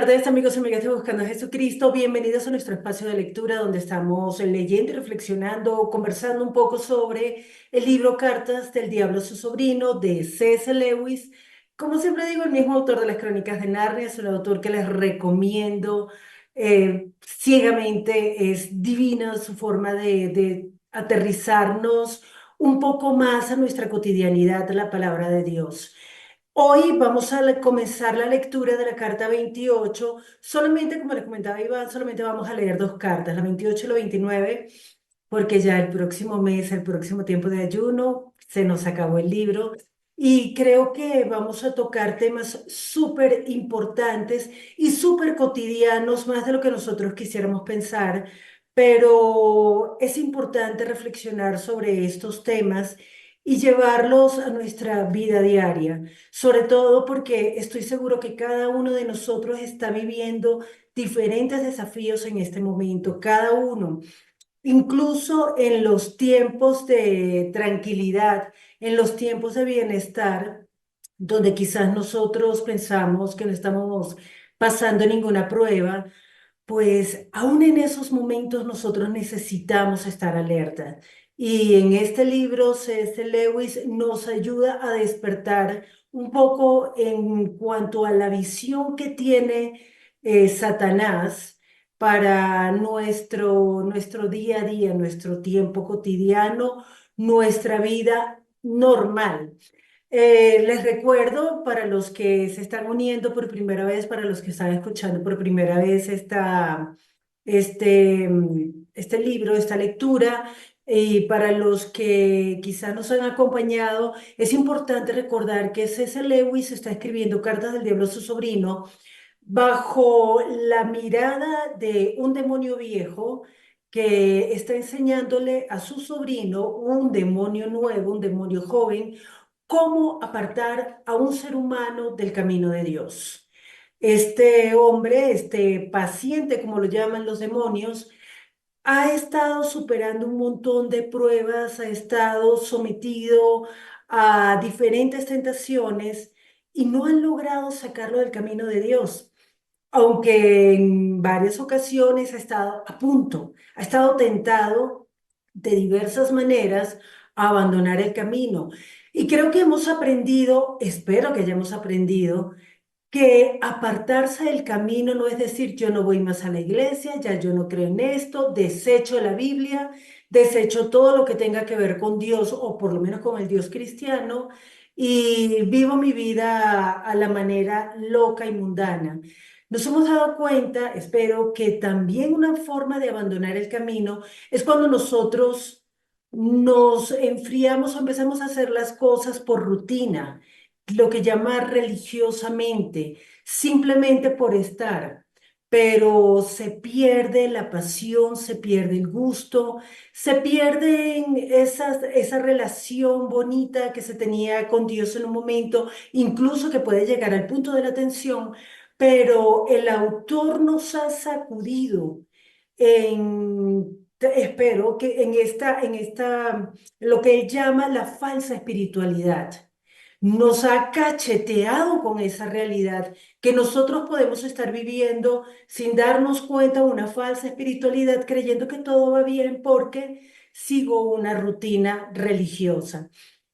tardes, amigos y amigas de Buscando a Jesucristo. Bienvenidos a nuestro espacio de lectura donde estamos leyendo y reflexionando, conversando un poco sobre el libro Cartas del Diablo a su sobrino de C.S. Lewis. Como siempre digo, el mismo autor de las Crónicas de Narnia es un autor que les recomiendo ciegamente. Es divina su forma de aterrizarnos un poco más a nuestra cotidianidad, la palabra de Dios. Hoy vamos a comenzar la lectura de la carta 28. Solamente, como les comentaba Iván, solamente vamos a leer dos cartas, la 28 y la 29, porque ya el próximo mes, el próximo tiempo de ayuno, se nos acabó el libro. Y creo que vamos a tocar temas súper importantes y súper cotidianos, más de lo que nosotros quisiéramos pensar, pero es importante reflexionar sobre estos temas y llevarlos a nuestra vida diaria, sobre todo porque estoy seguro que cada uno de nosotros está viviendo diferentes desafíos en este momento, cada uno. Incluso en los tiempos de tranquilidad, en los tiempos de bienestar, donde quizás nosotros pensamos que no estamos pasando ninguna prueba, pues aún en esos momentos nosotros necesitamos estar alerta. Y en este libro, C.S. Lewis nos ayuda a despertar un poco en cuanto a la visión que tiene Satanás para nuestro día a día, nuestro tiempo cotidiano, nuestra vida normal. Les recuerdo para los que se están uniendo por primera vez, para los que están escuchando por primera vez este libro, esta lectura, y para los que quizás nos han acompañado, es importante recordar que C.S. Lewis está escribiendo Cartas del Diablo a su sobrino bajo la mirada de un demonio viejo que está enseñándole a su sobrino, un demonio nuevo, un demonio joven, cómo apartar a un ser humano del camino de Dios. Este hombre, este paciente, como lo llaman los demonios, ha estado superando un montón de pruebas, ha estado sometido a diferentes tentaciones y no han logrado sacarlo del camino de Dios, aunque en varias ocasiones ha estado a punto, ha estado tentado de diversas maneras a abandonar el camino. Y creo que hemos aprendido, espero que hayamos aprendido, que apartarse del camino no es decir yo no voy más a la iglesia, ya yo no creo en esto, desecho la Biblia, desecho todo lo que tenga que ver con Dios o por lo menos con el Dios cristiano y vivo mi vida a la manera loca y mundana. Nos hemos dado cuenta, espero, que también una forma de abandonar el camino es cuando nosotros nos enfriamos o empezamos a hacer las cosas por rutina, lo que llama religiosamente, simplemente por estar, pero se pierde la pasión, se pierde el gusto, se pierde esa relación bonita que se tenía con Dios en un momento, incluso que puede llegar al punto de la tensión, pero el autor nos ha sacudido espero que lo que él llama la falsa espiritualidad. Nos ha cacheteado con esa realidad que nosotros podemos estar viviendo sin darnos cuenta, una falsa espiritualidad, creyendo que todo va bien porque sigo una rutina religiosa.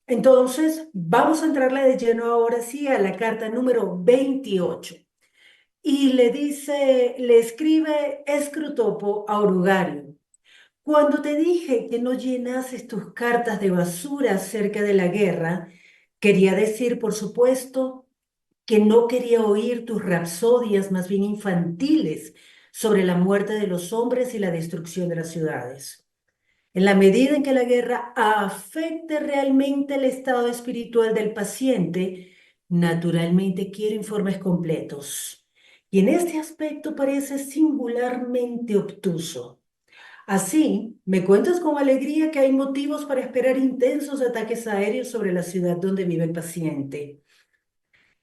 Entonces, vamos a entrarle de lleno ahora sí a la carta número 28. Y le escribe Escrutopo a Orugario. Cuando te dije que no llenases tus cartas de basura acerca de la guerra, quería decir, por supuesto, que no quería oír tus rapsodias más bien infantiles sobre la muerte de los hombres y la destrucción de las ciudades. En la medida en que la guerra afecte realmente el estado espiritual del paciente, naturalmente quiero informes completos. Y en este aspecto parece singularmente obtuso. Así, me cuentas con alegría que hay motivos para esperar intensos ataques aéreos sobre la ciudad donde vive el paciente.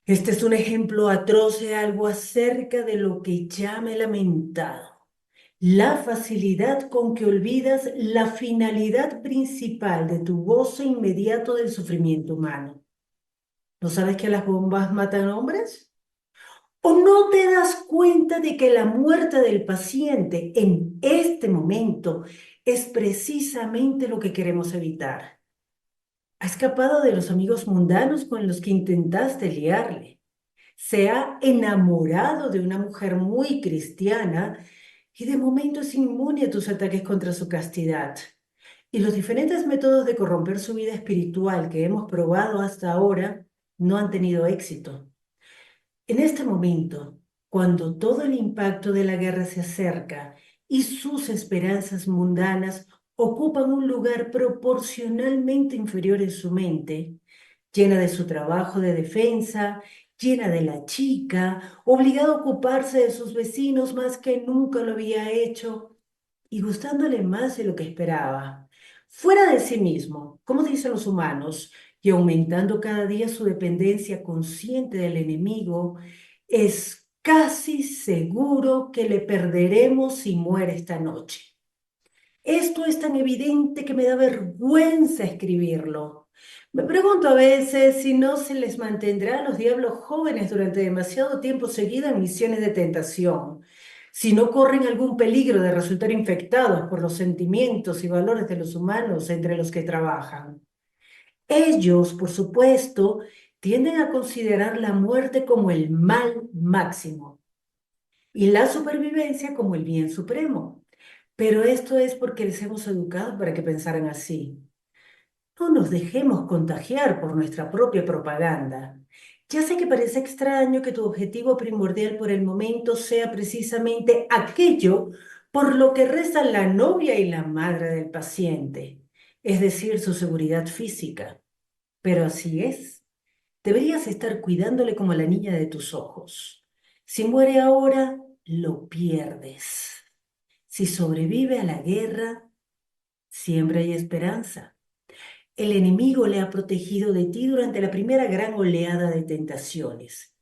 Este es un ejemplo atroz de algo acerca de lo que ya me he lamentado. La facilidad con que olvidas la finalidad principal de tu goce inmediato del sufrimiento humano. ¿No sabes que las bombas matan hombres? ¿O no te das cuenta de que la muerte del paciente en este momento es precisamente lo que queremos evitar? Ha escapado de los amigos mundanos con los que intentaste liarle. Se ha enamorado de una mujer muy cristiana y de momento es inmune a tus ataques contra su castidad. Y los diferentes métodos de corromper su vida espiritual que hemos probado hasta ahora no han tenido éxito. En este momento, cuando todo el impacto de la guerra se acerca y sus esperanzas mundanas ocupan un lugar proporcionalmente inferior en su mente, llena de su trabajo de defensa, llena de la chica, obligado a ocuparse de sus vecinos más que nunca lo había hecho y gustándole más de lo que esperaba. Fuera de sí mismo, como dicen los humanos, y aumentando cada día su dependencia consciente del enemigo, es casi seguro que le perderemos si muere esta noche. Esto es tan evidente que me da vergüenza escribirlo. Me pregunto a veces si no se les mantendrá a los diablos jóvenes durante demasiado tiempo seguido en misiones de tentación, si no corren algún peligro de resultar infectados por los sentimientos y valores de los humanos entre los que trabajan. Ellos, por supuesto, tienden a considerar la muerte como el mal máximo y la supervivencia como el bien supremo. Pero esto es porque les hemos educado para que pensaran así. No nos dejemos contagiar por nuestra propia propaganda. Ya sé que parece extraño que tu objetivo primordial por el momento sea precisamente aquello por lo que rezan la novia y la madre del paciente, es decir, su seguridad física. Pero así es. Deberías estar cuidándole como la niña de tus ojos. Si muere ahora, lo pierdes. Si sobrevive a la guerra, siempre hay esperanza. El enemigo le ha protegido de ti durante la primera gran oleada de tentaciones,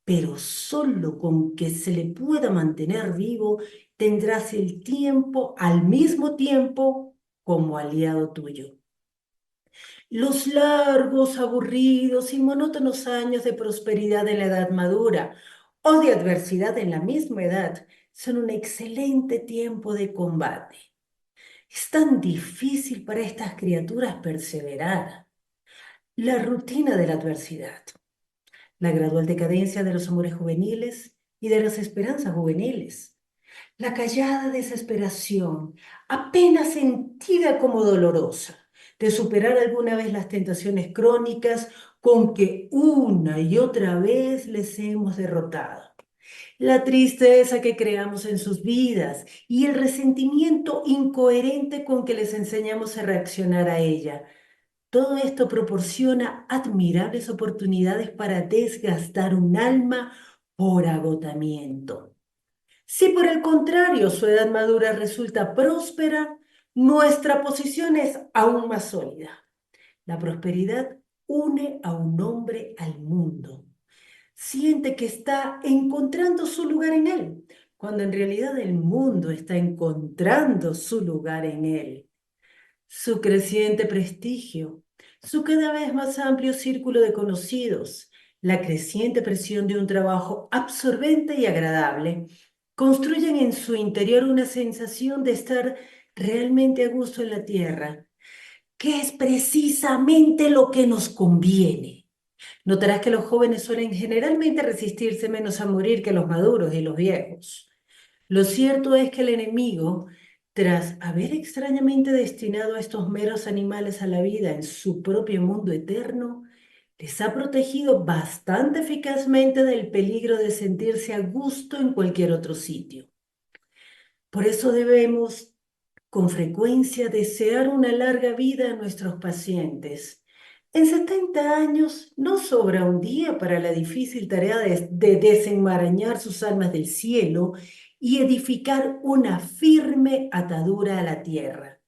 pero solo con que se le pueda mantener vivo tendrás el tiempo al mismo tiempo como aliado tuyo. Los largos, aburridos y monótonos años de prosperidad en la edad madura o de adversidad en la misma edad son un excelente tiempo de combate. Es tan difícil para estas criaturas perseverar. La rutina de la adversidad, la gradual decadencia de los amores juveniles y de las esperanzas juveniles, la callada desesperación, apenas sentida como dolorosa, de superar alguna vez las tentaciones crónicas con que una y otra vez les hemos derrotado. La tristeza que creamos en sus vidas y el resentimiento incoherente con que les enseñamos a reaccionar a ella. Todo esto proporciona admirables oportunidades para desgastar un alma por agotamiento. Si por el contrario su edad madura resulta próspera, nuestra posición es aún más sólida. La prosperidad une a un hombre al mundo. Siente que está encontrando su lugar en él, cuando en realidad el mundo está encontrando su lugar en él. Su creciente prestigio, su cada vez más amplio círculo de conocidos, la creciente presión de un trabajo absorbente y agradable, construyen en su interior una sensación de estar realmente a gusto en la tierra, que es precisamente lo que nos conviene. Notarás que los jóvenes suelen generalmente resistirse menos a morir que los maduros y los viejos. Lo cierto es que el enemigo, tras haber extrañamente destinado a estos meros animales a la vida en su propio mundo eterno, les ha protegido bastante eficazmente del peligro de sentirse a gusto en cualquier otro sitio. Por eso debemos con frecuencia desear una larga vida a nuestros pacientes. En 70 años no sobra un día para la difícil tarea de desenmarañar sus almas del cielo y edificar una firme atadura a la tierra.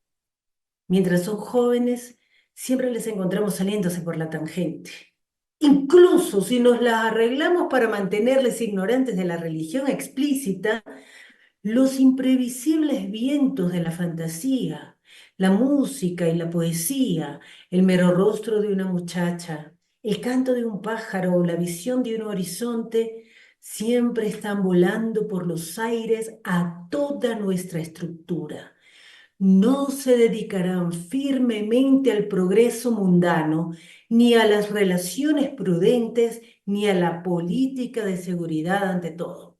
Mientras son jóvenes, siempre les encontramos saliéndose por la tangente. Incluso si nos las arreglamos para mantenerles ignorantes de la religión explícita, los imprevisibles vientos de la fantasía, la música y la poesía, el mero rostro de una muchacha, el canto de un pájaro o la visión de un horizonte siempre están volando por los aires a toda nuestra estructura. No se dedicarán firmemente al progreso mundano, ni a las relaciones prudentes, ni a la política de seguridad ante todo.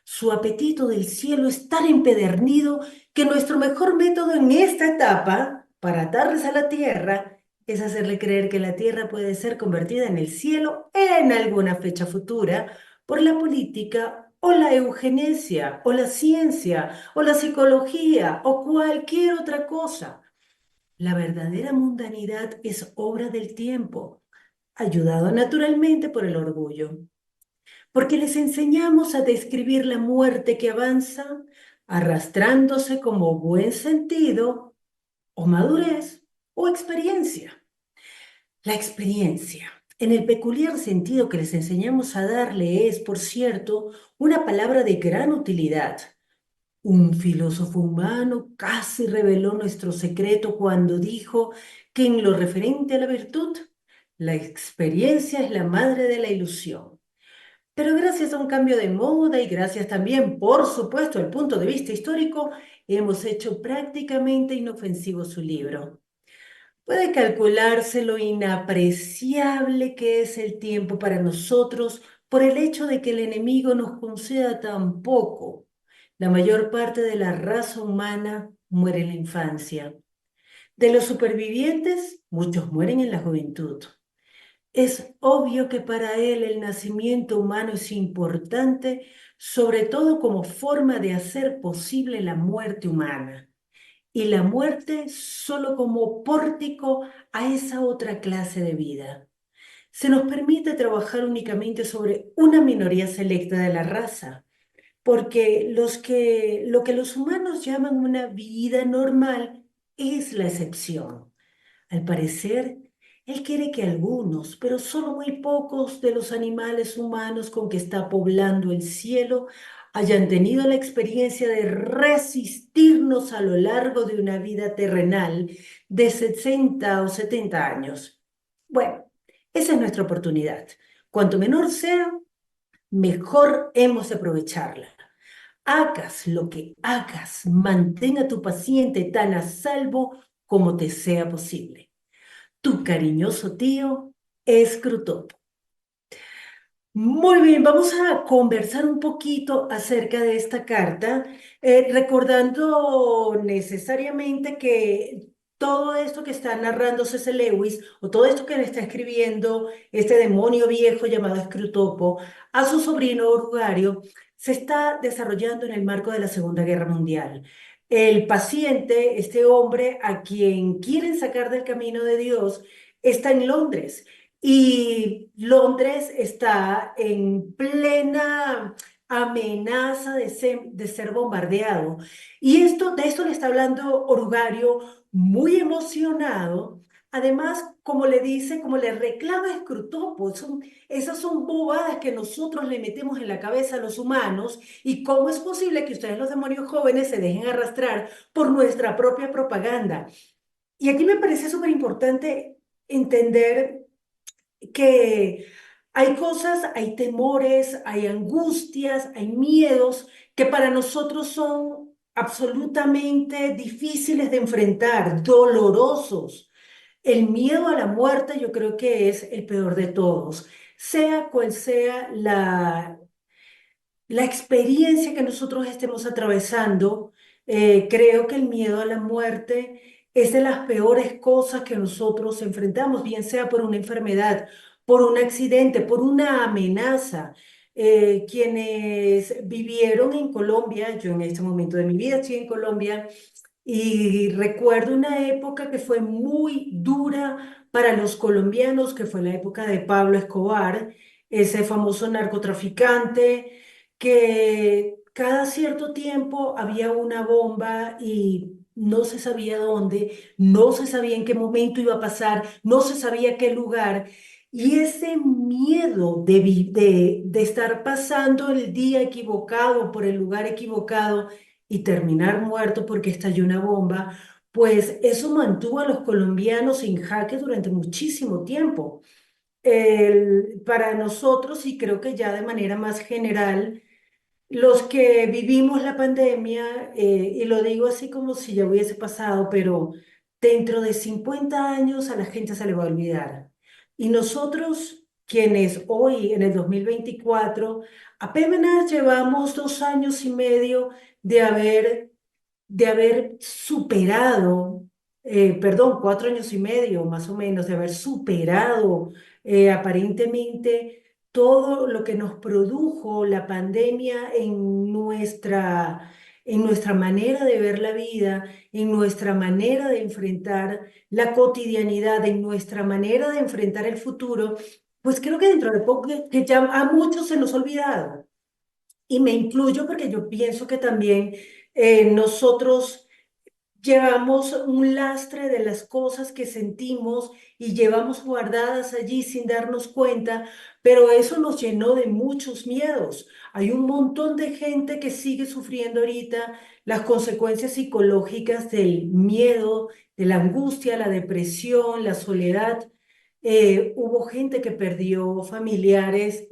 Su apetito del cielo es tan empedernido que nuestro mejor método en esta etapa para atarles a la tierra es hacerle creer que la tierra puede ser convertida en el cielo en alguna fecha futura por la política o la eugenesia o la ciencia o la psicología o cualquier otra cosa. La verdadera mundanidad es obra del tiempo, ayudado naturalmente por el orgullo porque les enseñamos a describir la muerte que avanza, arrastrándose como buen sentido o madurez o experiencia. La experiencia, en el peculiar sentido que les enseñamos a darle, es, por cierto, una palabra de gran utilidad. Un filósofo humano casi reveló nuestro secreto cuando dijo que en lo referente a la virtud, la experiencia es la madre de la ilusión. Pero gracias a un cambio de moda y gracias también, por supuesto, al punto de vista histórico, hemos hecho prácticamente inofensivo su libro. Puede calcularse lo inapreciable que es el tiempo para nosotros por el hecho de que el enemigo nos conceda tan poco. La mayor parte de la raza humana muere en la infancia. De los supervivientes, muchos mueren en la juventud. Es obvio que para él el nacimiento humano es importante, sobre todo como forma de hacer posible la muerte humana, y la muerte solo como pórtico a esa otra clase de vida. Se nos permite trabajar únicamente sobre una minoría selecta de la raza, porque lo que los humanos llaman una vida normal es la excepción. Al parecer, él quiere que algunos, pero solo muy pocos de los animales humanos con que está poblando el cielo hayan tenido la experiencia de resistirnos a lo largo de una vida terrenal de 60 o 70 años. Bueno, esa es nuestra oportunidad. Cuanto menor sea, mejor hemos de aprovecharla. Hagas lo que hagas, mantenga a tu paciente tan a salvo como te sea posible. Tu cariñoso tío, Scrutop. Muy bien, vamos a conversar un poquito acerca de esta carta, recordando necesariamente que todo esto que está narrando C.S. Lewis, o todo esto que le está escribiendo este demonio viejo llamado Scrutopo a su sobrino Orugario, se está desarrollando en el marco de la Segunda Guerra Mundial. El paciente, este hombre a quien quieren sacar del camino de Dios, está en Londres. Y Londres está en plena amenaza de ser bombardeado. Y de esto le está hablando Orugario muy emocionado. Además, como le dice, como le reclama Scrutopo, esas son bobadas que nosotros le metemos en la cabeza a los humanos. ¿Y cómo es posible que ustedes, los demonios jóvenes, se dejen arrastrar por nuestra propia propaganda? Y aquí me parece súper importante entender que hay cosas, hay temores, hay angustias, hay miedos que para nosotros son absolutamente difíciles de enfrentar, dolorosos. El miedo a la muerte yo creo que es el peor de todos, sea cual sea la experiencia que nosotros estemos atravesando. Creo que el miedo a la muerte es de las peores cosas que nosotros enfrentamos, bien sea por una enfermedad, por un accidente, por una amenaza. Quienes vivieron en Colombia, yo en este momento de mi vida estoy en Colombia, y recuerdo una época que fue muy dura para los colombianos, que fue la época de Pablo Escobar, ese famoso narcotraficante que cada cierto tiempo había una bomba y no se sabía dónde, no se sabía en qué momento iba a pasar, no se sabía qué lugar. Y ese miedo de estar pasando el día equivocado por el lugar equivocado y terminar muerto porque estalló una bomba, pues eso mantuvo a los colombianos en jaque durante muchísimo tiempo. para nosotros, y creo que ya de manera más general, los que vivimos la pandemia, y lo digo así como si ya hubiese pasado, pero dentro de 50 años a la gente se le va a olvidar. Y nosotros, quienes hoy en el 2024 apenas llevamos 2 años y medio de haber superado, perdón, 4 años y medio más o menos, de haber superado aparentemente todo lo que nos produjo la pandemia en nuestra manera de ver la vida, en nuestra manera de enfrentar la cotidianidad, en nuestra manera de enfrentar el futuro, pues creo que dentro de poco que ya a muchos se nos ha olvidado. Y me incluyo porque yo pienso que también nosotros llevamos un lastre de las cosas que sentimos y llevamos guardadas allí sin darnos cuenta, pero eso nos llenó de muchos miedos. Hay un montón de gente que sigue sufriendo ahorita las consecuencias psicológicas del miedo, de la angustia, la depresión, la soledad. Hubo gente que perdió familiares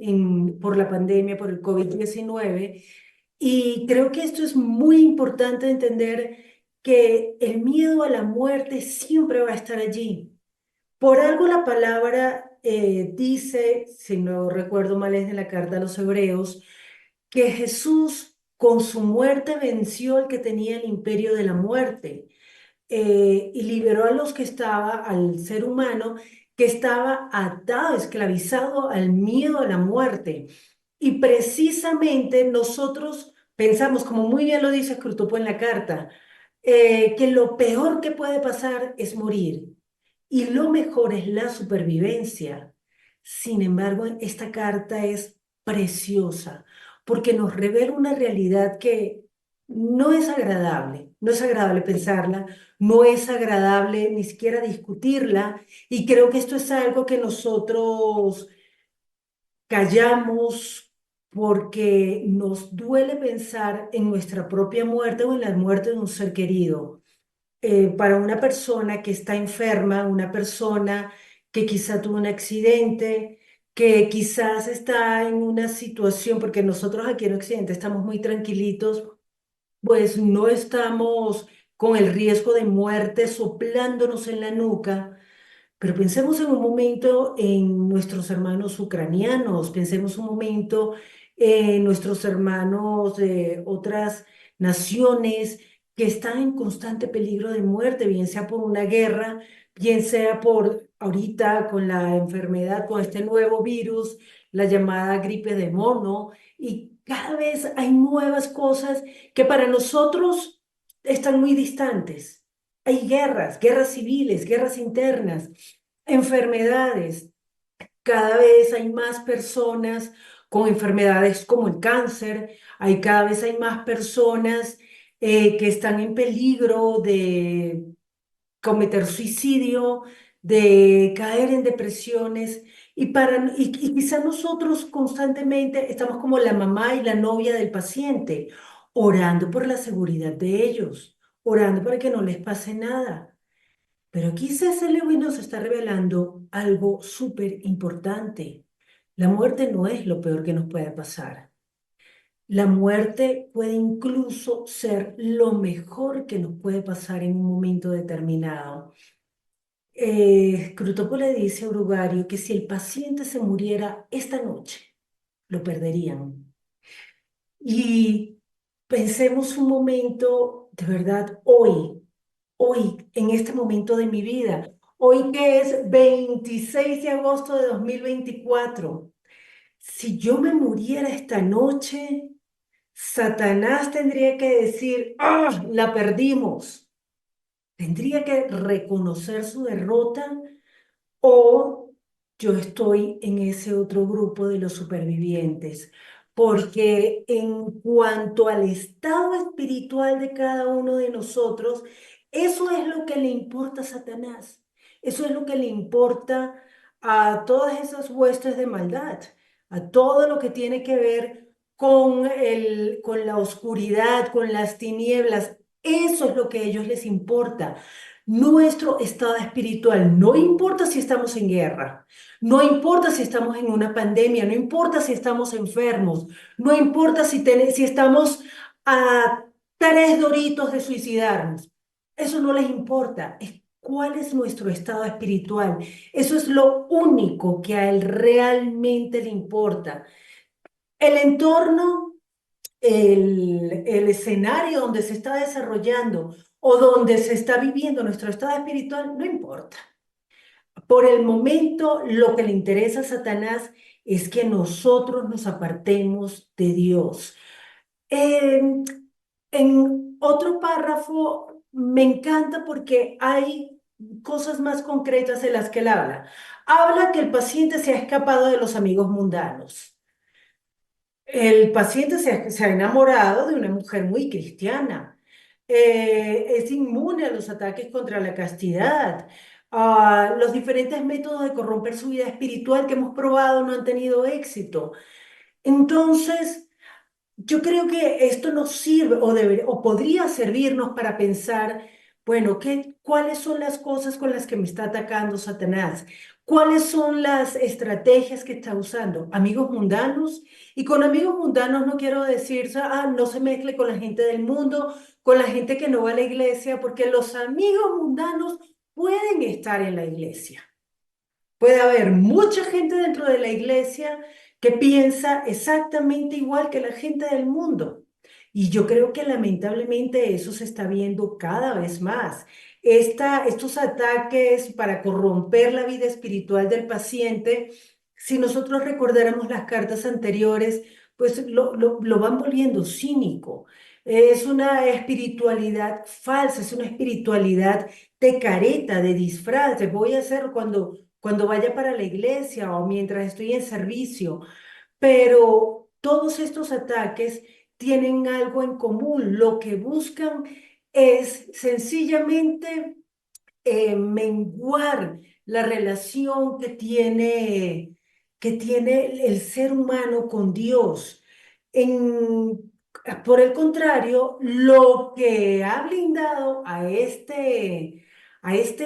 por la pandemia, por el COVID-19, y creo que esto es muy importante entender que el miedo a la muerte siempre va a estar allí. Por algo la palabra dice, si no recuerdo mal es de la carta a los hebreos, que Jesús con su muerte venció al que tenía el imperio de la muerte, y liberó a los que estaba, al ser humano que estaba atado, esclavizado al miedo a la muerte. Y precisamente nosotros pensamos, como muy bien lo dice Scrutopo en la carta, que lo peor que puede pasar es morir y lo mejor es la supervivencia. Sin embargo, esta carta es preciosa porque nos revela una realidad que no es agradable pensarla, no es agradable ni siquiera discutirla, y creo que esto es algo que nosotros callamos porque nos duele pensar en nuestra propia muerte o en la muerte de un ser querido. Para una persona que está enferma, una persona que quizá tuvo un accidente, que quizás está en una situación, porque nosotros aquí en Occidente estamos muy tranquilitos, pues no estamos con el riesgo de muerte soplándonos en la nuca, pero pensemos en un momento en nuestros hermanos ucranianos, pensemos un momento en nuestros hermanos de otras naciones que están en constante peligro de muerte, bien sea por una guerra, bien sea por ahorita con la enfermedad, con este nuevo virus, la llamada gripe de mono, y cada vez hay nuevas cosas que para nosotros están muy distantes. Hay guerras, guerras civiles, guerras internas, enfermedades. Cada vez hay más personas con enfermedades como el cáncer, cada vez hay más personas que están en peligro de cometer suicidio, de caer en depresiones. Y quizá nosotros constantemente estamos como la mamá y la novia del paciente, orando por la seguridad de ellos, orando para que no les pase nada. Pero aquí C.S. Lewis nos está revelando algo súper importante. La muerte no es lo peor que nos puede pasar. La muerte puede incluso ser lo mejor que nos puede pasar en un momento determinado. Crutopo le dice a Brugario que si el paciente se muriera esta noche, lo perderían. Y pensemos un momento, de verdad, hoy, en este momento de mi vida, hoy que es 26 de agosto de 2024, si yo me muriera esta noche, Satanás tendría que decir, ¡ah, la perdimos! Tendría que reconocer su derrota, o yo estoy en ese otro grupo de los supervivientes, porque en cuanto al estado espiritual de cada uno de nosotros, eso es lo que le importa a Satanás, eso es lo que le importa a todas esas huestes de maldad, a todo lo que tiene que ver con la oscuridad, con las tinieblas. Eso es lo que a ellos les importa. nuestro estado espiritual. No importa si estamos en guerra, no importa si estamos en una pandemia, no importa si estamos enfermos, no importa si estamos a 3 doritos de suicidarnos. Eso no les importa. Es cuál es nuestro estado espiritual. Eso es lo único que a él realmente le importa. El entorno, el escenario donde se está desarrollando o donde se está viviendo nuestro estado espiritual, no importa. Por el momento, lo que le interesa a Satanás es que nosotros nos apartemos de Dios. En, en otro párrafo me encanta porque hay cosas más concretas en las que él habla. Habla que el paciente se ha escapado de los amigos mundanos. El paciente se ha enamorado de una mujer muy cristiana. Es inmune a los ataques contra la castidad. Los diferentes métodos de corromper su vida espiritual que hemos probado no han tenido éxito. Entonces, yo creo que esto nos sirve o podría servirnos para pensar, bueno, ¿cuáles son las cosas con las que me está atacando Satanás? ¿Cuáles son las estrategias que está usando? Amigos mundanos. Y con amigos mundanos no quiero decir, no se mezcle con la gente del mundo, con la gente que no va a la iglesia, porque los amigos mundanos pueden estar en la iglesia. Puede haber mucha gente dentro de la iglesia que piensa exactamente igual que la gente del mundo. Y yo creo que lamentablemente eso se está viendo cada vez más. Estos ataques para corromper la vida espiritual del paciente, si nosotros recordáramos las cartas anteriores, pues lo van volviendo cínico. Es una espiritualidad falsa, es una espiritualidad de careta, de disfraz. Voy a hacer cuando vaya para la iglesia o mientras estoy en servicio, pero todos estos ataques tienen algo en común. Lo que buscan es sencillamente menguar la relación que tiene el ser humano con Dios. En, por el contrario, lo que ha blindado a este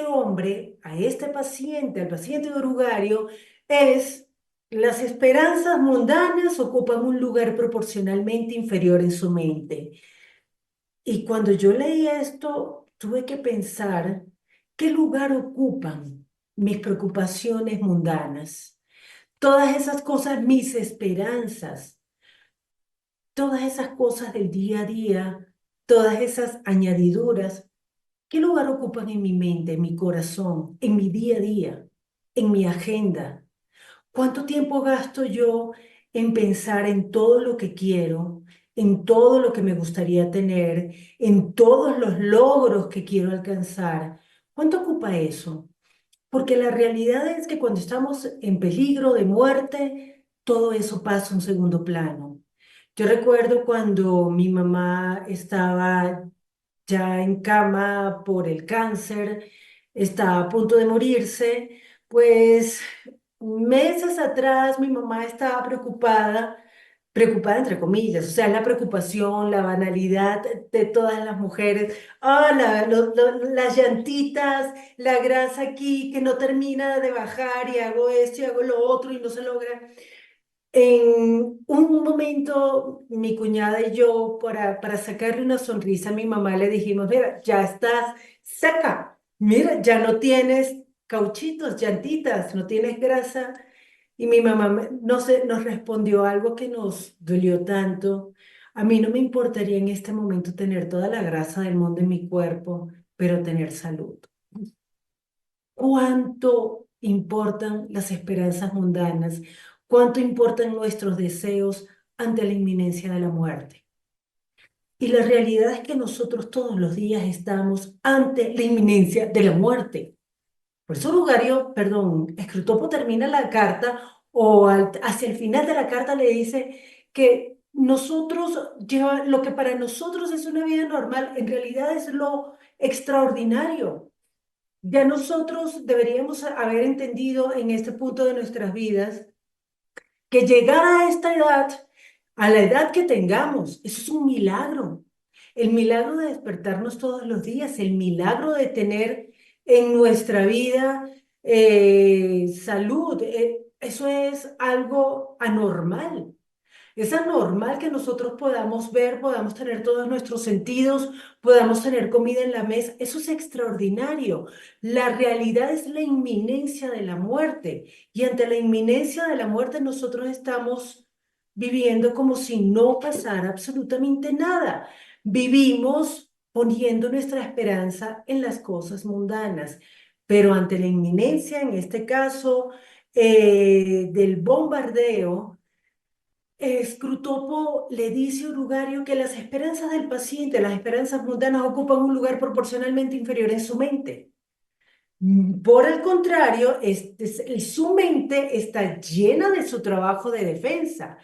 hombre, a este paciente, al paciente orugario, es las esperanzas mundanas ocupan un lugar proporcionalmente inferior en su mente. Y cuando yo leí esto, tuve que pensar qué lugar ocupan mis preocupaciones mundanas, todas esas cosas, mis esperanzas, todas esas cosas del día a día, todas esas añadiduras, ¿qué lugar ocupan en mi mente, en mi corazón, en mi día a día, en mi agenda? ¿Cuánto tiempo gasto yo en pensar en todo lo que quiero, en todo lo que me gustaría tener, en todos los logros que quiero alcanzar? ¿Cuánto ocupa eso? Porque la realidad es que cuando estamos en peligro de muerte, todo eso pasa a un segundo plano. Yo recuerdo cuando mi mamá estaba ya en cama por el cáncer, estaba a punto de morirse, pues meses atrás mi mamá estaba preocupada entre comillas, o sea, la preocupación, la banalidad de todas las mujeres, las llantitas, la grasa aquí que no termina de bajar y hago esto y hago lo otro y no se logra. En un momento, mi cuñada y yo, para sacarle una sonrisa a mi mamá, le dijimos, mira, ya estás seca, mira, ya no tienes cauchitos, llantitas, no tienes grasa. Y mi mamá no sé, nos respondió algo que nos dolió tanto. A mí no me importaría en este momento tener toda la grasa del mundo en mi cuerpo, pero tener salud. ¿Cuánto importan las esperanzas mundanas? ¿Cuánto importan nuestros deseos ante la inminencia de la muerte? Y la realidad es que nosotros todos los días estamos ante la inminencia de la muerte. Por eso Lugario, perdón, Escrutopo termina la carta o hacia el final de la carta le dice que lo que para nosotros es una vida normal, en realidad es lo extraordinario. Ya nosotros deberíamos haber entendido en este punto de nuestras vidas que llegar a esta edad, a la edad que tengamos, eso es un milagro. El milagro de despertarnos todos los días, el milagro de tener en nuestra vida, salud. Eso es algo anormal. Es anormal que nosotros podamos ver, podamos tener todos nuestros sentidos, podamos tener comida en la mesa. Eso es extraordinario. La realidad es la inminencia de la muerte. Y ante la inminencia de la muerte nosotros estamos viviendo como si no pasara absolutamente nada. Vivimos poniendo nuestra esperanza en las cosas mundanas. Pero ante la inminencia, en este caso, del bombardeo, Scrutopo le dice a Urugario que las esperanzas del paciente, las esperanzas mundanas, ocupan un lugar proporcionalmente inferior en su mente. Por el contrario, su mente está llena de su trabajo de defensa,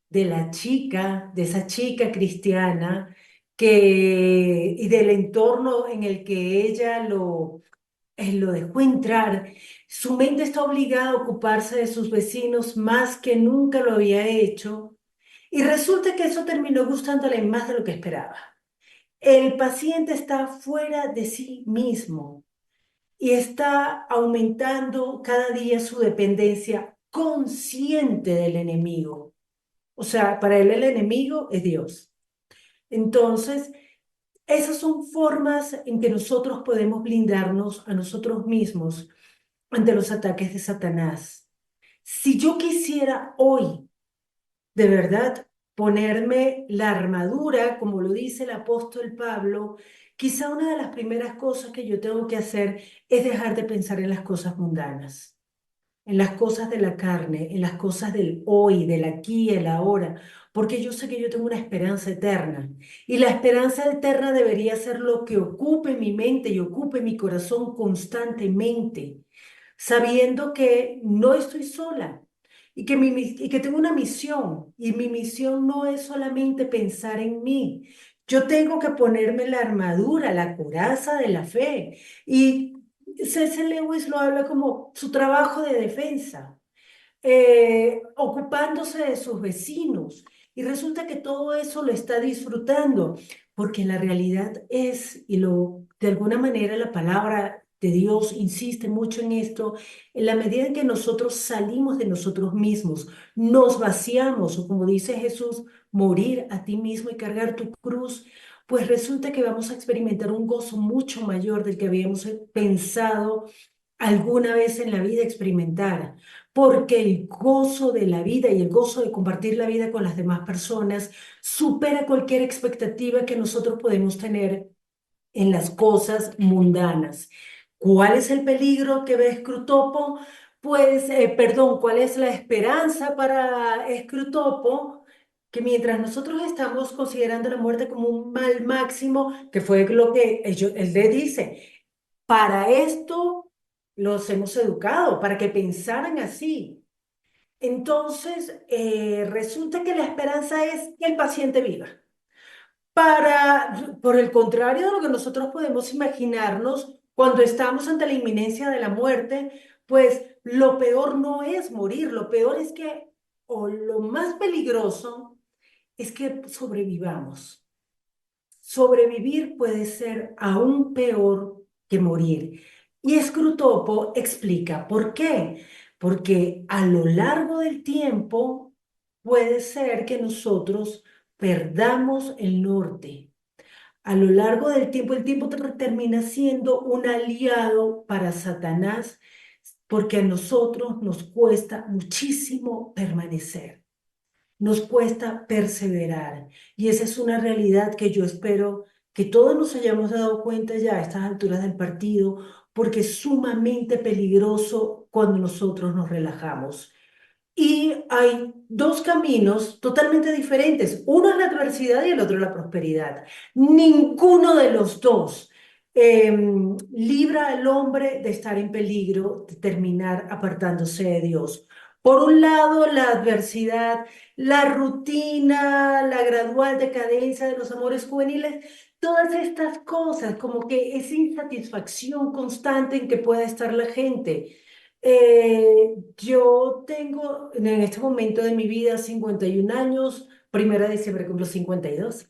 de la chica, de esa chica cristiana, y del entorno en el que ella lo dejó entrar. Su mente está obligada a ocuparse de sus vecinos más que nunca lo había hecho. Y resulta que eso terminó gustándole más de lo que esperaba. El paciente está fuera de sí mismo y está aumentando cada día su dependencia consciente del enemigo. O sea, para él el enemigo es Dios. Entonces, esas son formas en que nosotros podemos blindarnos a nosotros mismos ante los ataques de Satanás. Si yo quisiera hoy de verdad ponerme la armadura, como lo dice el apóstol Pablo, quizá una de las primeras cosas que yo tengo que hacer es dejar de pensar en las cosas mundanas, en las cosas de la carne, en las cosas del hoy, del aquí y el ahora, porque yo sé que yo tengo una esperanza eterna y la esperanza eterna debería ser lo que ocupe mi mente y ocupe mi corazón constantemente, sabiendo que no estoy sola y que tengo una misión y mi misión no es solamente pensar en mí. Yo tengo que ponerme la armadura, la coraza de la fe. Y C.S. Lewis lo habla como su trabajo de defensa, ocupándose de sus vecinos. Y resulta que todo eso lo está disfrutando, porque la realidad es, de alguna manera la palabra de Dios insiste mucho en esto, en la medida en que nosotros salimos de nosotros mismos, nos vaciamos, o como dice Jesús, morir a ti mismo y cargar tu cruz, pues resulta que vamos a experimentar un gozo mucho mayor del que habíamos pensado alguna vez en la vida experimentar, porque el gozo de la vida y el gozo de compartir la vida con las demás personas supera cualquier expectativa que nosotros podemos tener en las cosas mundanas. ¿Cuál es el peligro que ve Scrutopo? Pues, perdón, ¿cuál es la esperanza para Scrutopo? Que mientras nosotros estamos considerando la muerte como un mal máximo, que fue lo que él le dice, para esto los hemos educado, para que pensaran así. Entonces, resulta que la esperanza es que el paciente viva. Por el contrario de lo que nosotros podemos imaginarnos cuando estamos ante la inminencia de la muerte, pues lo peor no es morir, lo peor es que, o lo más peligroso, es que sobrevivamos. Sobrevivir puede ser aún peor que morir. Y Scrutopo explica por qué. Porque a lo largo del tiempo puede ser que nosotros perdamos el norte. A lo largo del tiempo, el tiempo termina siendo un aliado para Satanás porque a nosotros nos cuesta muchísimo permanecer. Nos cuesta perseverar y esa es una realidad que yo espero que todos nos hayamos dado cuenta ya a estas alturas del partido, porque es sumamente peligroso cuando nosotros nos relajamos. Y hay dos caminos totalmente diferentes. Uno es la adversidad y el otro la prosperidad. Ninguno de los dos libra al hombre de estar en peligro, de terminar apartándose de Dios. Por un lado, la adversidad, la rutina, la gradual decadencia de los amores juveniles, todas estas cosas, como que esa insatisfacción constante en que pueda estar la gente. Yo tengo en este momento de mi vida 51 años, 1 de diciembre cumplo 52,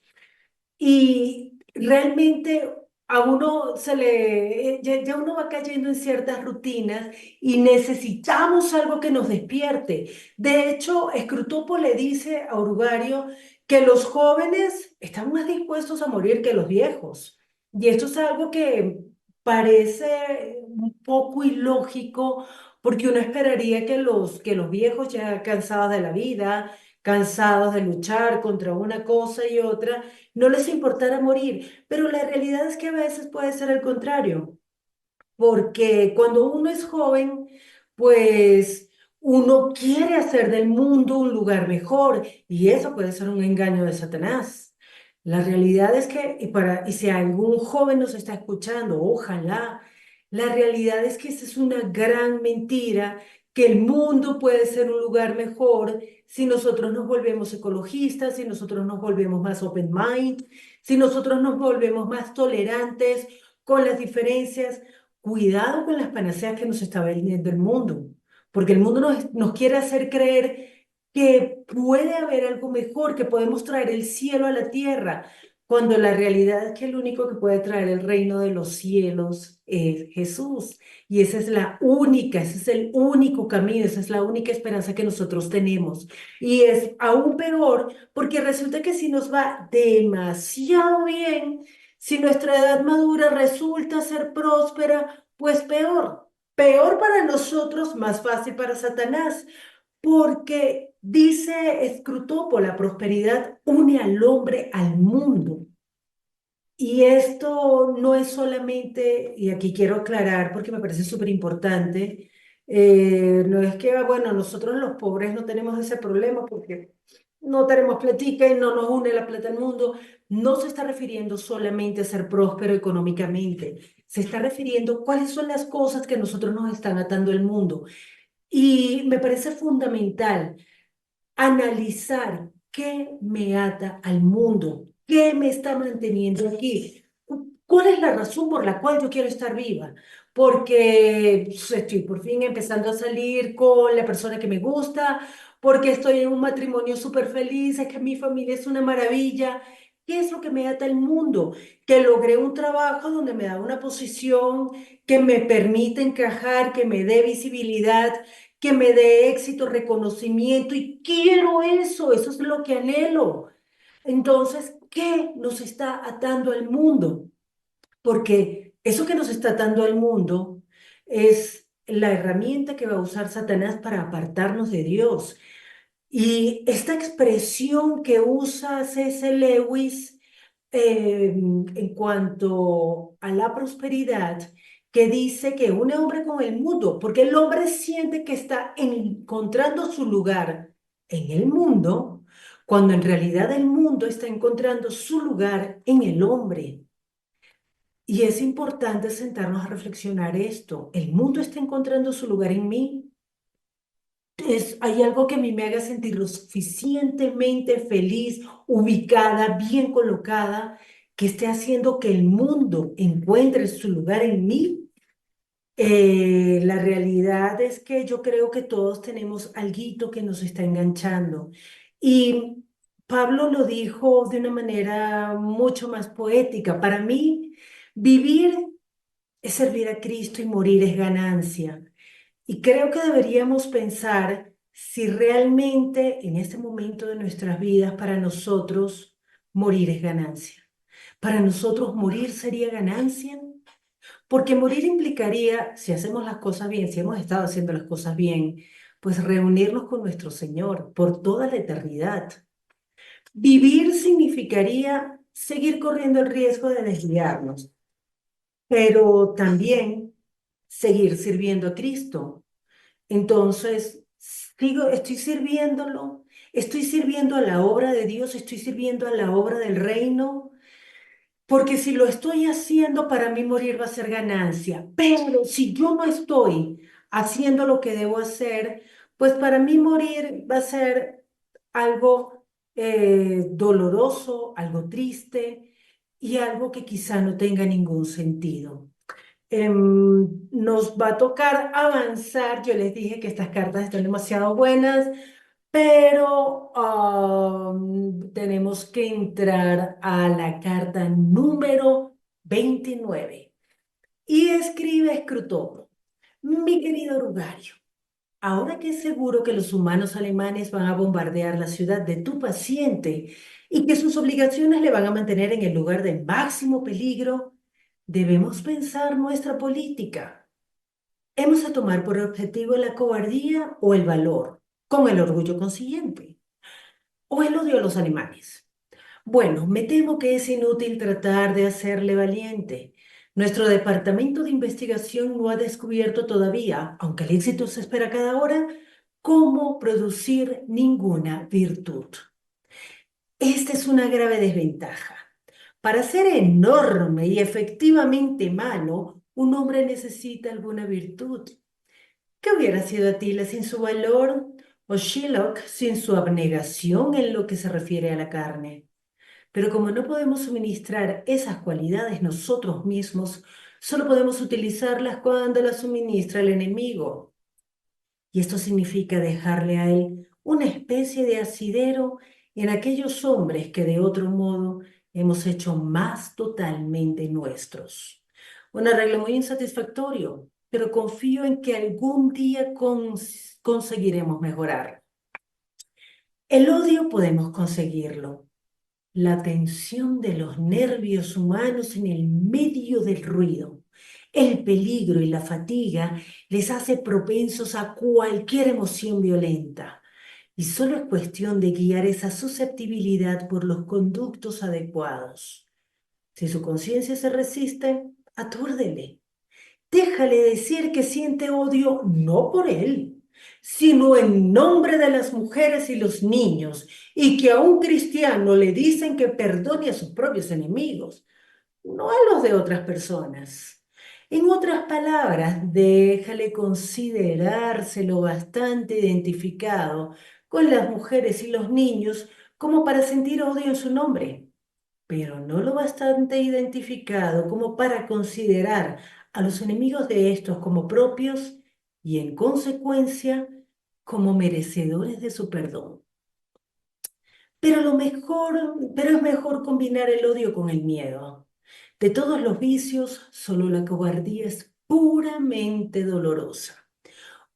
y realmente a uno ya uno va cayendo en ciertas rutinas y necesitamos algo que nos despierte. De hecho, Scrutopo le dice a Urugario que los jóvenes están más dispuestos a morir que los viejos. Y esto es algo que parece un poco ilógico porque uno esperaría que los viejos ya cansados de la vida, cansados de luchar contra una cosa y otra, no les importara morir. Pero la realidad es que a veces puede ser el contrario, porque cuando uno es joven, pues uno quiere hacer del mundo un lugar mejor y eso puede ser un engaño de Satanás. La realidad es que, y si algún joven nos está escuchando, ojalá, la realidad es que esa es una gran mentira, que el mundo puede ser un lugar mejor si nosotros nos volvemos ecologistas, si nosotros nos volvemos más open mind, si nosotros nos volvemos más tolerantes con las diferencias. Cuidado con las panaceas que nos está vendiendo el mundo, porque el mundo nos quiere hacer creer que puede haber algo mejor, que podemos traer el cielo a la tierra, cuando la realidad es que el único que puede traer el reino de los cielos es Jesús. Y esa es la única, ese es el único camino, esa es la única esperanza que nosotros tenemos. Y es aún peor porque resulta que si nos va demasiado bien, si nuestra edad madura resulta ser próspera, pues peor. Peor para nosotros, más fácil para Satanás, porque dice Escrutopo, la prosperidad une al hombre al mundo. Y esto no es solamente, y aquí quiero aclarar porque me parece súper importante, no es que, bueno, nosotros los pobres no tenemos ese problema porque no tenemos platica y no nos une la plata al mundo. No se está refiriendo solamente a ser próspero económicamente, se está refiriendo a cuáles son las cosas que nosotros nos están atando al mundo. Y me parece fundamental analizar qué me ata al mundo, qué me está manteniendo aquí, cuál es la razón por la cual yo quiero estar viva. Porque pues, estoy por fin empezando a salir con la persona que me gusta, porque estoy en un matrimonio súper feliz, es que mi familia es una maravilla. ¿Qué es lo que me ata al mundo? Que logré un trabajo donde me da una posición que me permite encajar, que me dé visibilidad, que me dé éxito, reconocimiento y quiero eso es lo que anhelo. Entonces, ¿qué nos está atando al mundo? Porque eso que nos está atando al mundo es la herramienta que va a usar Satanás para apartarnos de Dios. Y esta expresión que usa C.S. Lewis en cuanto a la prosperidad, que dice que un hombre con el mundo, porque el hombre siente que está encontrando su lugar en el mundo, cuando en realidad el mundo está encontrando su lugar en el hombre. Y es importante sentarnos a reflexionar esto. ¿El mundo está encontrando su lugar en mí? Hay algo que a mí me haga sentir lo suficientemente feliz, ubicada, bien colocada, que esté haciendo que el mundo encuentre su lugar en mí. La realidad es que yo creo que todos tenemos alguito que nos está enganchando. Y Pablo lo dijo de una manera mucho más poética. Para mí, vivir es servir a Cristo y morir es ganancia. Y creo que deberíamos pensar si realmente en este momento de nuestras vidas para nosotros morir es ganancia. Para nosotros morir sería ganancia, porque morir implicaría, si hacemos las cosas bien, si hemos estado haciendo las cosas bien, pues reunirnos con nuestro Señor por toda la eternidad. Vivir significaría seguir corriendo el riesgo de desviarnos, pero también seguir sirviendo a Cristo. Entonces, estoy sirviéndolo, estoy sirviendo a la obra de Dios, estoy sirviendo a la obra del reino, porque si lo estoy haciendo, para mí morir va a ser ganancia. Pero si yo no estoy haciendo lo que debo hacer, pues para mí morir va a ser algo doloroso, algo triste y algo que quizá no tenga ningún sentido. Nos va a tocar avanzar. Yo les dije que estas cartas están demasiado buenas, pero tenemos que entrar a la carta número 29. Y escribe Scruton: mi querido Rugario, ahora que es seguro que los humanos alemanes van a bombardear la ciudad de tu paciente y que sus obligaciones le van a mantener en el lugar de máximo peligro, debemos pensar nuestra política. ¿Hemos de tomar por objetivo la cobardía o el valor, con el orgullo consiguiente, o el odio a los animales? Bueno, me temo que es inútil tratar de hacerle valiente. Nuestro departamento de investigación no ha descubierto todavía, aunque el éxito se espera cada hora, cómo producir ninguna virtud. Esta es una grave desventaja. Para ser enorme y efectivamente malo, un hombre necesita alguna virtud. ¿Qué hubiera sido Atila sin su valor o Shylock sin su abnegación en lo que se refiere a la carne? Pero como no podemos suministrar esas cualidades nosotros mismos, solo podemos utilizarlas cuando las suministra el enemigo. Y esto significa dejarle a él una especie de asidero en aquellos hombres que de otro modo hemos hecho más totalmente nuestros. Un arreglo muy insatisfactorio, pero confío en que algún día conseguiremos mejorar. El odio podemos conseguirlo. La tensión de los nervios humanos en el medio del ruido, el peligro y la fatiga les hace propensos a cualquier emoción violenta. Y solo es cuestión de guiar esa susceptibilidad por los conductos adecuados. Si su conciencia se resiste, atúrdele. Déjale decir que siente odio no por él, sino en nombre de las mujeres y los niños, y que a un cristiano le dicen que perdone a sus propios enemigos, no a los de otras personas. En otras palabras, déjale considerárselo bastante identificado con las mujeres y los niños como para sentir odio en su nombre, pero no lo bastante identificado como para considerar a los enemigos de estos como propios y en consecuencia como merecedores de su perdón. Pero es mejor combinar el odio con el miedo. De todos los vicios, solo la cobardía es puramente dolorosa,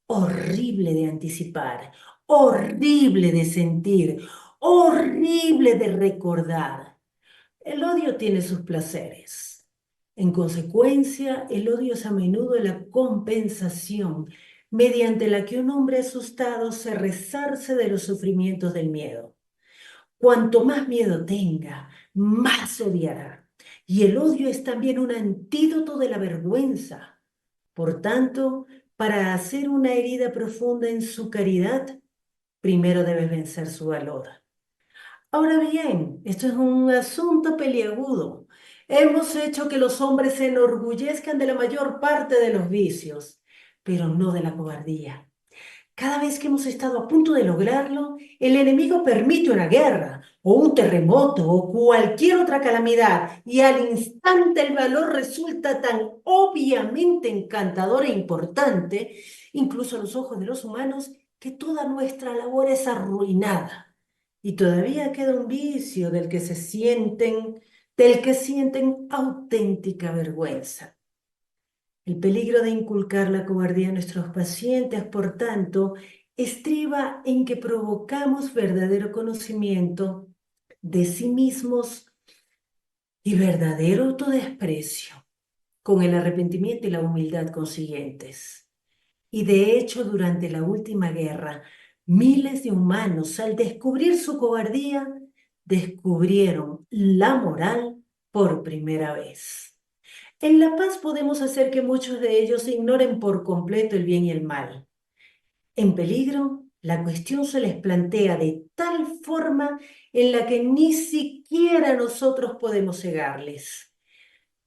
horrible de anticipar, horrible de sentir, horrible de recordar. El odio tiene sus placeres. En consecuencia, el odio es a menudo la compensación mediante la que un hombre asustado se resarce de los sufrimientos del miedo. Cuanto más miedo tenga, más odiará. Y el odio es también un antídoto de la vergüenza. Por tanto, para hacer una herida profunda en su caridad, primero debes vencer su valor. Ahora bien, esto es un asunto peliagudo. Hemos hecho que los hombres se enorgullezcan de la mayor parte de los vicios, pero no de la cobardía. Cada vez que hemos estado a punto de lograrlo, el enemigo permite una guerra o un terremoto o cualquier otra calamidad y al instante el valor resulta tan obviamente encantador e importante, incluso a los ojos de los humanos, que toda nuestra labor es arruinada. Y todavía queda un vicio del que sienten auténtica vergüenza. El peligro de inculcar la cobardía a nuestros pacientes, por tanto, estriba en que provocamos verdadero conocimiento de sí mismos y verdadero autodesprecio, con el arrepentimiento y la humildad consiguientes. Y de hecho, durante la última guerra, miles de humanos, al descubrir su cobardía, descubrieron la moral por primera vez. En la paz podemos hacer que muchos de ellos ignoren por completo el bien y el mal. En peligro, la cuestión se les plantea de tal forma en la que ni siquiera nosotros podemos cegarles.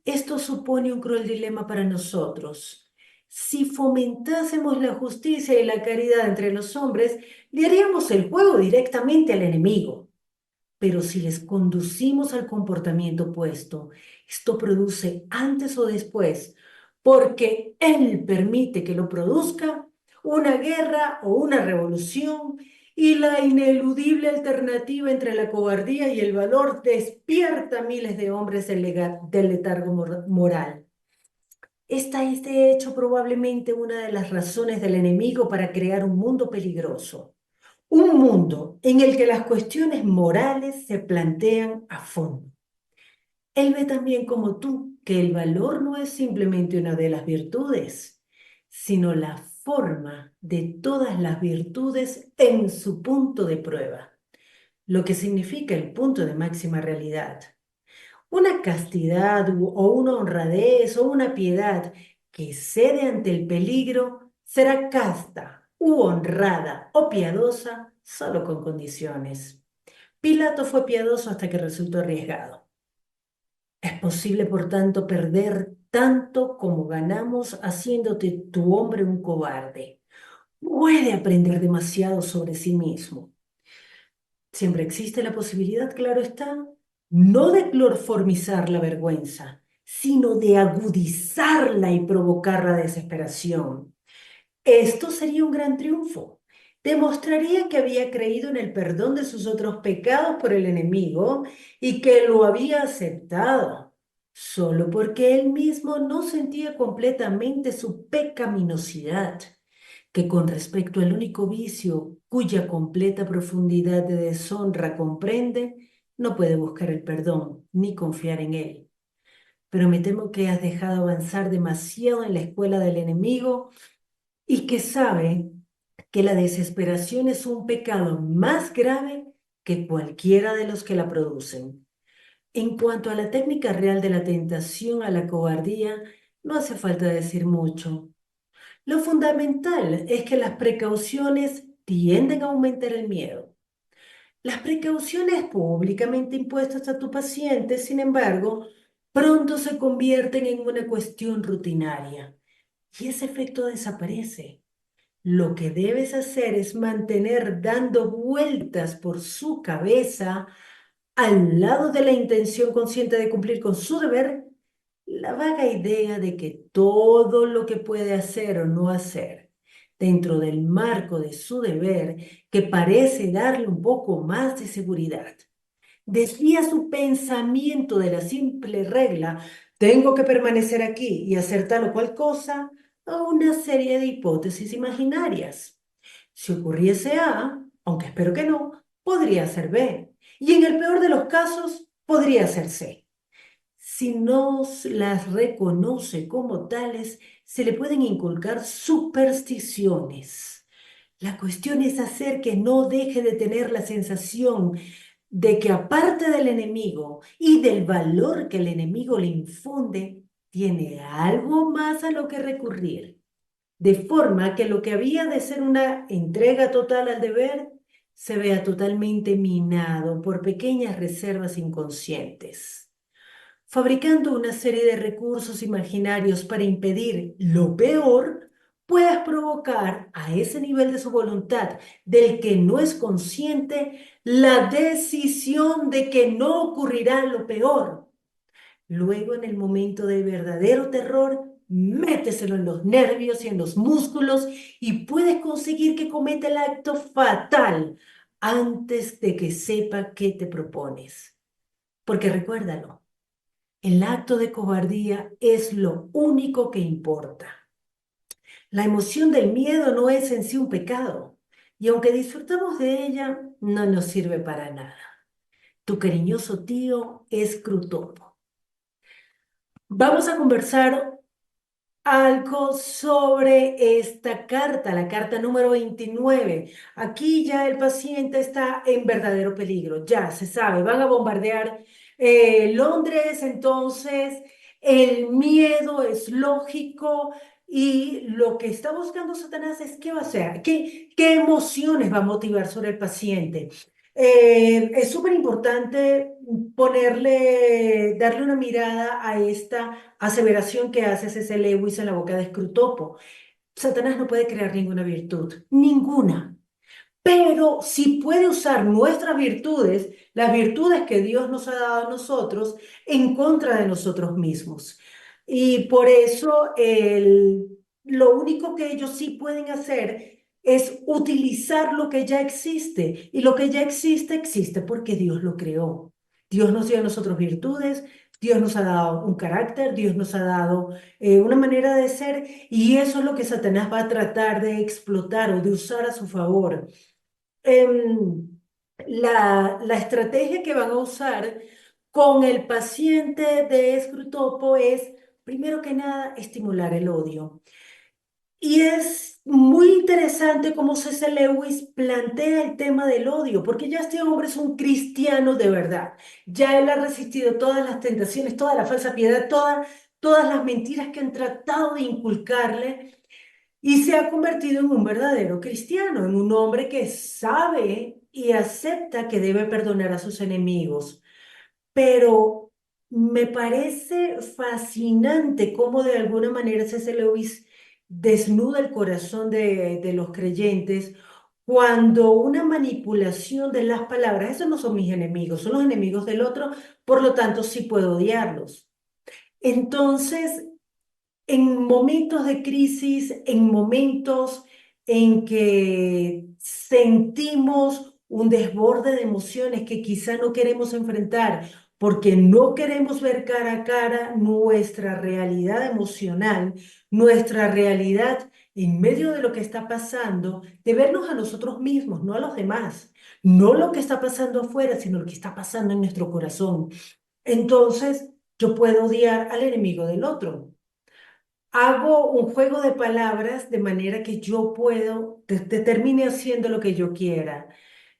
Esto supone un cruel dilema para nosotros. Si fomentásemos la justicia y la caridad entre los hombres, le haríamos el juego directamente al enemigo. Pero si les conducimos al comportamiento opuesto, esto produce antes o después, porque Él permite que lo produzca, una guerra o una revolución, Y la ineludible alternativa entre la cobardía y el valor despierta a miles de hombres del letargo moral. Esta es de hecho probablemente una de las razones del enemigo para crear un mundo peligroso. Un mundo en el que las cuestiones morales se plantean a fondo. Él ve también como tú que el valor no es simplemente una de las virtudes, sino la forma de todas las virtudes en su punto de prueba, lo que significa el punto de máxima realidad. Una castidad o una honradez o una piedad que cede ante el peligro será casta u honrada o piadosa solo con condiciones. Pilato fue piadoso hasta que resultó arriesgado. Es posible, por tanto, perder tanto como ganamos haciéndote tu hombre un cobarde. Puede aprender demasiado sobre sí mismo. Siempre existe la posibilidad, claro está, no de clorformizar la vergüenza, sino de agudizarla y provocar la desesperación. Esto sería un gran triunfo. Demostraría que había creído en el perdón de sus otros pecados por el enemigo y que lo había aceptado, solo porque él mismo no sentía completamente su pecaminosidad, que con respecto al único vicio cuya completa profundidad de deshonra comprende, no puede buscar el perdón ni confiar en él. Pero me temo que has dejado avanzar demasiado en la escuela del enemigo y que sabe que la desesperación es un pecado más grave que cualquiera de los que la producen. En cuanto a la técnica real de la tentación a la cobardía, no hace falta decir mucho. Lo fundamental es que las precauciones tienden a aumentar el miedo. Las precauciones públicamente impuestas a tu paciente, sin embargo, pronto se convierten en una cuestión rutinaria y ese efecto desaparece. Lo que debes hacer es mantener dando vueltas por su cabeza, al lado de la intención consciente de cumplir con su deber, la vaga idea de que todo lo que puede hacer o no hacer dentro del marco de su deber, que parece darle un poco más de seguridad, desvía su pensamiento de la simple regla, tengo que permanecer aquí y hacer tal o cual cosa, a una serie de hipótesis imaginarias. Si ocurriese A, aunque espero que no, podría ser B. Y en el peor de los casos, podría ser C. Si no las reconoce como tales, se le pueden inculcar supersticiones. La cuestión es hacer que no deje de tener la sensación de que aparte del enemigo y del valor que el enemigo le infunde, tiene algo más a lo que recurrir. De forma que lo que había de ser una entrega total al deber se vea totalmente minado por pequeñas reservas inconscientes, fabricando una serie de recursos imaginarios para impedir lo peor, puedas provocar a ese nivel de su voluntad del que no es consciente la decisión de que no ocurrirá lo peor. Luego, en el momento de verdadero terror, méteselo en los nervios y en los músculos y puedes conseguir que cometa el acto fatal antes de que sepa qué te propones. Porque recuérdalo, el acto de cobardía es lo único que importa. La emoción del miedo no es en sí un pecado, y aunque disfrutamos de ella, no nos sirve para nada. Tu cariñoso tío es Crutopo. Vamos a conversar algo sobre esta carta, la carta número 29. Aquí ya el paciente está en verdadero peligro, ya se sabe, van a bombardear Londres, entonces el miedo es lógico y lo que está buscando Satanás es qué va a hacer, qué emociones va a motivar sobre el paciente. Es súper importante darle una mirada a esta aseveración que hace C.S. Lewis en La boca de Scrutopo. Satanás no puede crear ninguna virtud, ninguna. Pero sí puede usar nuestras virtudes, las virtudes que Dios nos ha dado a nosotros, en contra de nosotros mismos. Y por eso lo único que ellos sí pueden hacer es utilizar lo que ya existe. Y lo que ya existe existe porque Dios lo creó. Dios nos dio a nosotros virtudes, Dios nos ha dado un carácter, Dios nos ha dado una manera de ser y eso es lo que Satanás va a tratar de explotar o de usar a su favor. Em, la estrategia que van a usar con el paciente de escrotopo es, primero que nada, estimular el odio. Y es muy interesante cómo C.S. Lewis plantea el tema del odio, porque ya este hombre es un cristiano de verdad. Ya él ha resistido todas las tentaciones, toda la falsa piedad, todas las mentiras que han tratado de inculcarle y se ha convertido en un verdadero cristiano, en un hombre que sabe y acepta que debe perdonar a sus enemigos. Pero me parece fascinante cómo de alguna manera C.S. Lewis desnuda el corazón de los creyentes cuando una manipulación de las palabras, esos no son mis enemigos, son los enemigos del otro, por lo tanto sí puedo odiarlos. Entonces, en momentos de crisis, en momentos en que sentimos un desborde de emociones que quizá no queremos enfrentar porque no queremos ver cara a cara nuestra realidad emocional, nuestra realidad en medio de lo que está pasando, de vernos a nosotros mismos, no a los demás, no lo que está pasando afuera, sino lo que está pasando en nuestro corazón. Entonces, yo puedo odiar al enemigo del otro. Hago un juego de palabras de manera que yo puedo, termine haciendo lo que yo quiera.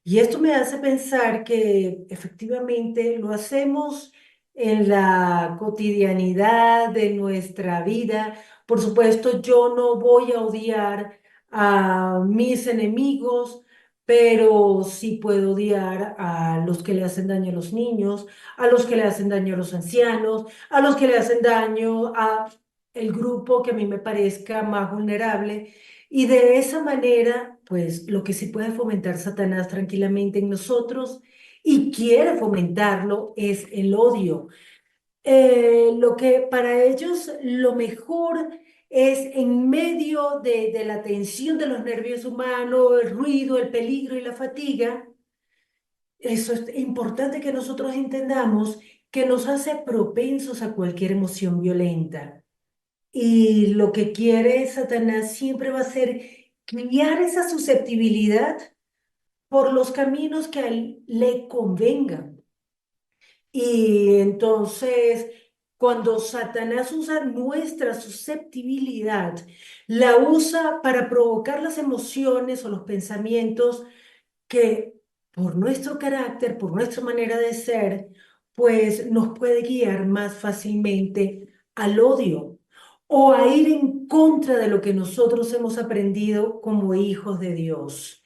Y esto me hace pensar que efectivamente lo hacemos en la cotidianidad de nuestra vida. Por supuesto, yo no voy a odiar a mis enemigos, pero sí puedo odiar a los que le hacen daño a los niños, a los que le hacen daño a los ancianos, a los que le hacen daño a el grupo que a mí me parezca más vulnerable. Y de esa manera, pues lo que sí puede fomentar Satanás tranquilamente en nosotros y quiere fomentarlo es el odio. Lo que para ellos lo mejor es en medio de la tensión de los nervios humanos, el ruido, el peligro y la fatiga. Eso es importante que nosotros entendamos que nos hace propensos a cualquier emoción violenta. Y lo que quiere Satanás siempre va a ser guiar esa susceptibilidad por los caminos que a él le convengan. Y entonces, cuando Satanás usa nuestra susceptibilidad, la usa para provocar las emociones o los pensamientos que por nuestro carácter, por nuestra manera de ser, pues nos puede guiar más fácilmente al odio o a ir en contra de lo que nosotros hemos aprendido como hijos de Dios.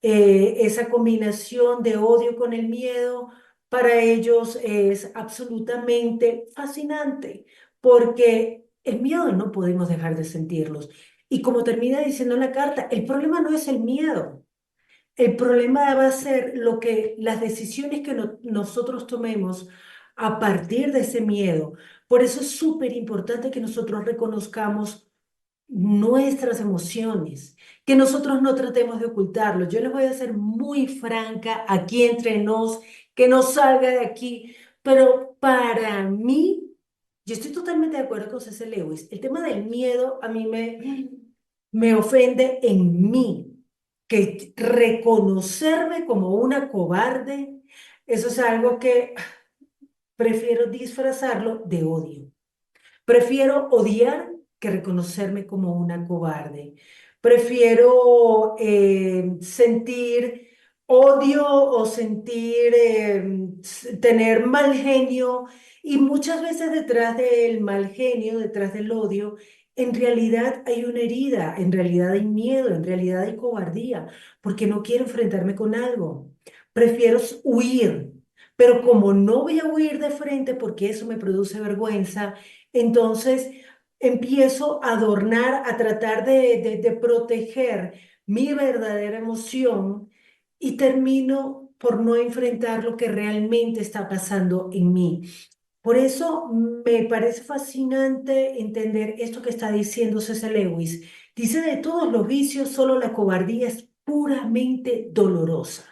Esa combinación de odio con el miedo para ellos es absolutamente fascinante porque el miedo no podemos dejar de sentirlos. Y como termina diciendo la carta, el problema no es el miedo. El problema va a ser lo que las decisiones que nosotros tomemos a partir de ese miedo. Por eso es súper importante que nosotros reconozcamos nuestras emociones, que nosotros no tratemos de ocultarlo. Yo les voy a ser muy franca aquí entre nos, que no salga de aquí, pero para mí, yo estoy totalmente de acuerdo con C.S. Lewis. El tema del miedo a mí me ofende en mí, que reconocerme como una cobarde, eso es algo que prefiero disfrazarlo de odio. Prefiero odiar que reconocerme como una cobarde. Prefiero sentir odio o sentir tener mal genio y muchas veces detrás del mal genio, detrás del odio, en realidad hay una herida, en realidad hay miedo, en realidad hay cobardía, porque no quiero enfrentarme con algo. Prefiero huir, pero como no voy a huir de frente porque eso me produce vergüenza, entonces empiezo a adornar, a tratar de proteger mi verdadera emoción y termino por no enfrentar lo que realmente está pasando en mí. Por eso me parece fascinante entender esto que está diciendo César Lewis, Dice, de todos los vicios, solo la cobardía es puramente dolorosa.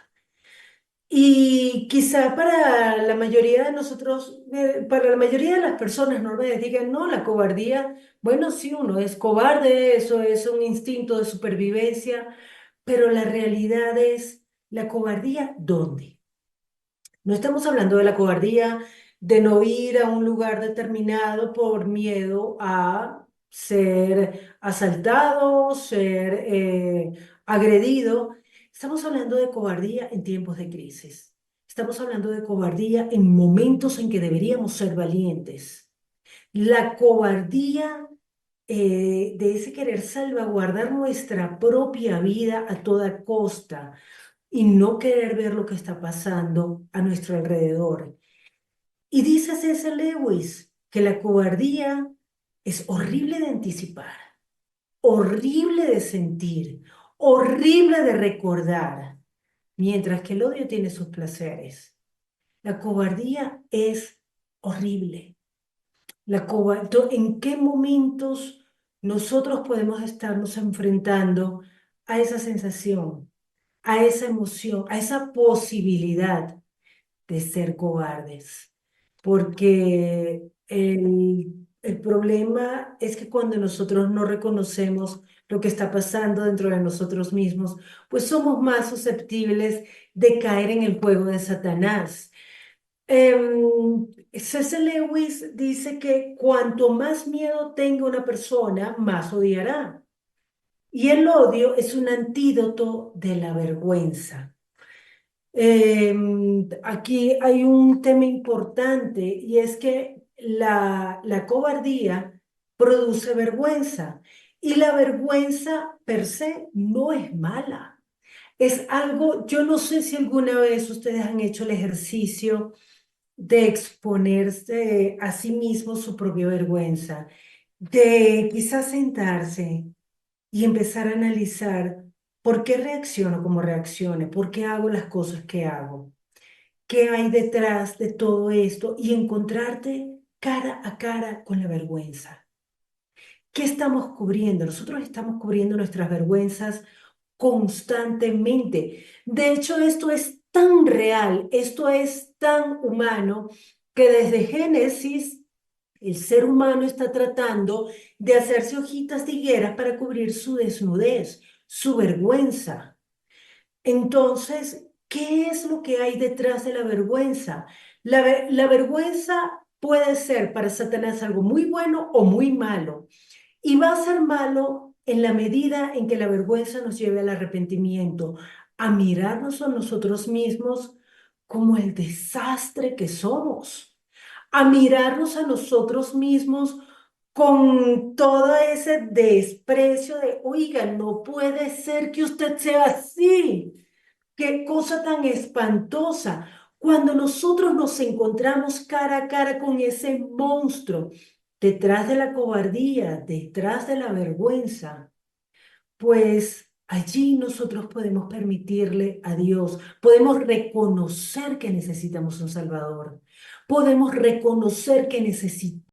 Y quizá para la mayoría de nosotros, para la mayoría de las personas normales digan, no, la cobardía, bueno, sí, uno es cobarde, eso es un instinto de supervivencia, pero la realidad es, ¿la cobardía dónde? No estamos hablando de la cobardía de no ir a un lugar determinado por miedo a ser asaltado, ser agredido. Estamos hablando de cobardía en tiempos de crisis. Estamos hablando de cobardía en momentos en que deberíamos ser valientes. La cobardía de ese querer salvaguardar nuestra propia vida a toda costa y no querer ver lo que está pasando a nuestro alrededor. Y dice C.S. Lewis que la cobardía es horrible de anticipar, horrible de sentir, horrible de recordar, mientras que el odio tiene sus placeres. La cobardía es horrible. ¿En qué momentos nosotros podemos estarnos enfrentando a esa sensación, a esa emoción, a esa posibilidad de ser cobardes? Porque el problema es que cuando nosotros no reconocemos lo que está pasando dentro de nosotros mismos, pues somos más susceptibles de caer en el juego de Satanás. C.S. Lewis dice que cuanto más miedo tenga una persona, más odiará. Y el odio es un antídoto de la vergüenza. Aquí hay un tema importante y es que la cobardía produce vergüenza y la vergüenza per se no es mala. Es algo, yo no sé si alguna vez ustedes han hecho el ejercicio de exponerse a sí mismo su propia vergüenza, de quizás sentarse y empezar a analizar por qué reacciono como reacciono, por qué hago las cosas que hago, qué hay detrás de todo esto y encontrarte cara a cara con la vergüenza. ¿Qué estamos cubriendo? Nosotros estamos cubriendo nuestras vergüenzas constantemente. De hecho, esto es tan real, esto es tan humano, que desde Génesis el ser humano está tratando de hacerse hojitas de higuera para cubrir su desnudez, su vergüenza. Entonces, ¿qué es lo que hay detrás de la vergüenza? La vergüenza puede ser para Satanás algo muy bueno o muy malo. Y va a ser malo en la medida en que la vergüenza nos lleve al arrepentimiento, a mirarnos a nosotros mismos como el desastre que somos, a mirarnos a nosotros mismos con todo ese desprecio de, oiga, no puede ser que usted sea así. Qué cosa tan espantosa. Cuando nosotros nos encontramos cara a cara con ese monstruo, detrás de la cobardía, detrás de la vergüenza, pues allí nosotros podemos permitirle a Dios, podemos reconocer que necesitamos un Salvador, podemos reconocer que necesitamos